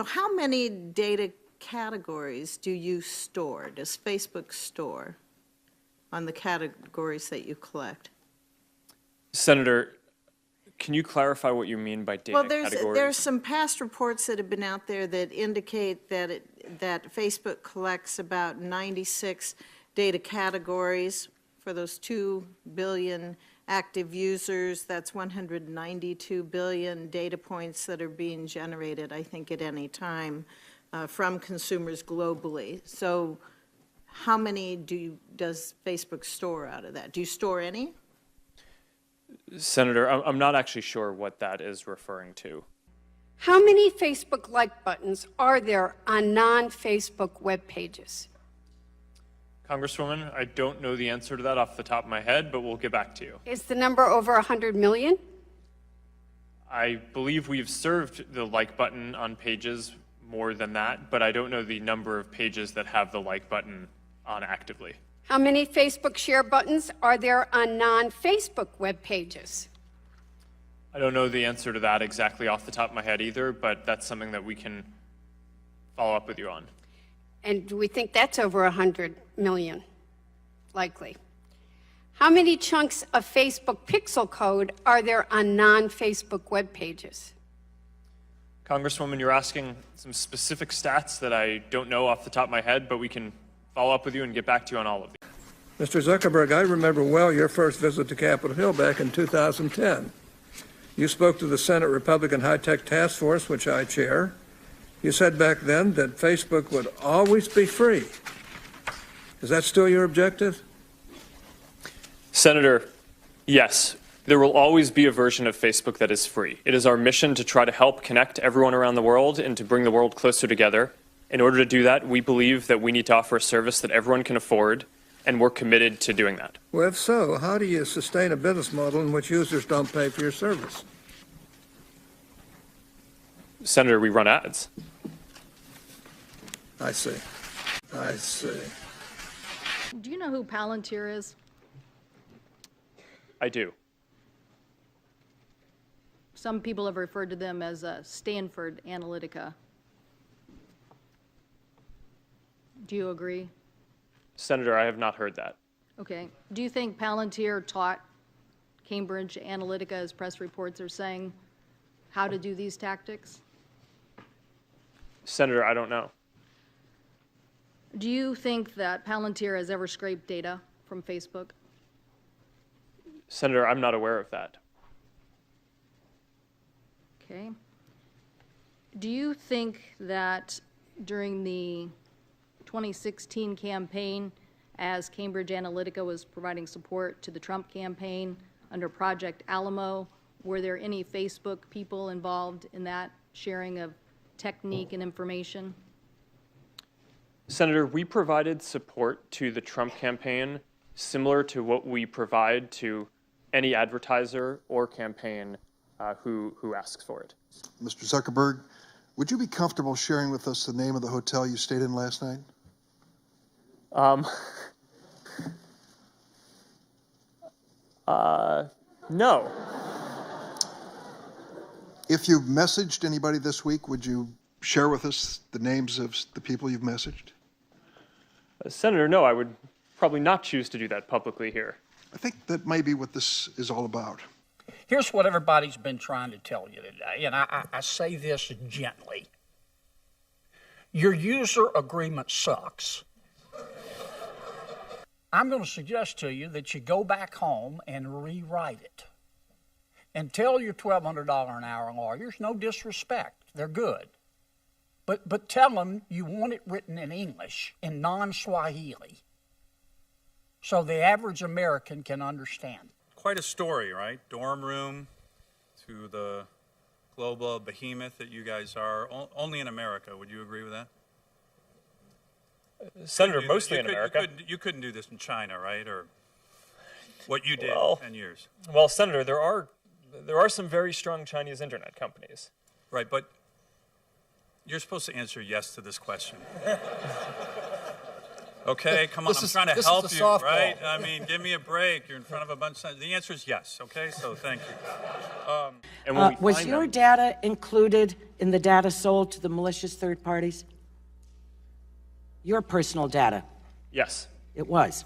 So how many data categories do you store, does Facebook store on the categories that you collect? Senator, can you clarify what you mean by data categories? Well, there's some past reports that have been out there that indicate that that Facebook collects about 96 data categories for those 2 billion active users. That's 192 billion data points that are being generated, I think, at any time from consumers globally. So how many does Facebook store out of that? Do you store any? Senator, I'm not actually sure what that is referring to. How many Facebook like buttons are there on non-Facebook web pages? Congresswoman, I don't know the answer to that off the top of my head, but we'll get back to you. Is the number over 100 million? I believe we've served the like button on pages more than that, but I don't know the number of pages that have the like button on actively. How many Facebook share buttons are there on non-Facebook web pages? I don't know the answer to that exactly off the top of my head either, but that's something that we can follow up with you on. And do we think that's over 100 million? Likely. How many chunks of Facebook pixel code are there on non-Facebook web pages? Congresswoman, you're asking some specific stats that I don't know off the top of my head, but we can follow up with you and get back to you on all of these. Mr. Zuckerberg, I remember well your first visit to Capitol Hill back in 2010. You spoke to the Senate Republican High-Tech Task Force, which I chair. You said back then that Facebook would always be free. Is that still your objective? Senator, yes, there will always be a version of Facebook that is free. It is our mission to try to help connect everyone around the world and to bring the world closer together. In order to do that, we believe that we need to offer a service that everyone can afford, and we're committed to doing that. Well, if so, how do you sustain a business model in which users don't pay for your service? Senator, we run ads. I see. I see. Do you know who Palantir is? I do. Some people have referred to them as Stanford Analytica. Do you agree? Senator, I have not heard that. Okay. Do you think Palantir taught Cambridge Analytica, as press reports are saying, how to do these tactics? Senator, I don't know. Do you think that Palantir has ever scraped data from Facebook? Senator, I'm not aware of that. Okay. Do you think that during the 2016 campaign, as Cambridge Analytica was providing support to the Trump campaign under Project Alamo, were there any Facebook people involved in that sharing of technique and information? Senator, we provided support to the Trump campaign similar to what we provide to any advertiser or campaign who asks for it. Mr. Zuckerberg, would you be comfortable sharing with us the name of the hotel you stayed in last night? No. If you've messaged anybody this week, would you share with us the names of the people you've messaged? Senator, no, I would probably not choose to do that publicly here. I think that may be what this is all about. Here's what everybody's been trying to tell you today, and I say this gently. Your user agreement sucks. I'm going to suggest to you that you go back home and rewrite it. And tell your $1,200 an hour lawyers, no disrespect, they're good. But tell them you want it written in English, in non-Swahili, so the average American can understand. Quite a story, right? Dorm room to the global behemoth that you guys are, only in America. Would you agree with that? Senator, mostly in America. You couldn't do this in China, right? Or what you did 10 years. Well, Senator, there are some very strong Chinese internet companies. Right, but you're supposed to answer yes to this question. Okay, come on, I'm trying to help you, right? I mean, give me a break. You're in front of a bunch of... The answer is yes, okay? So thank you. And when we Was find your them, data included in the data sold to the malicious third parties? Your personal data? yes. It was.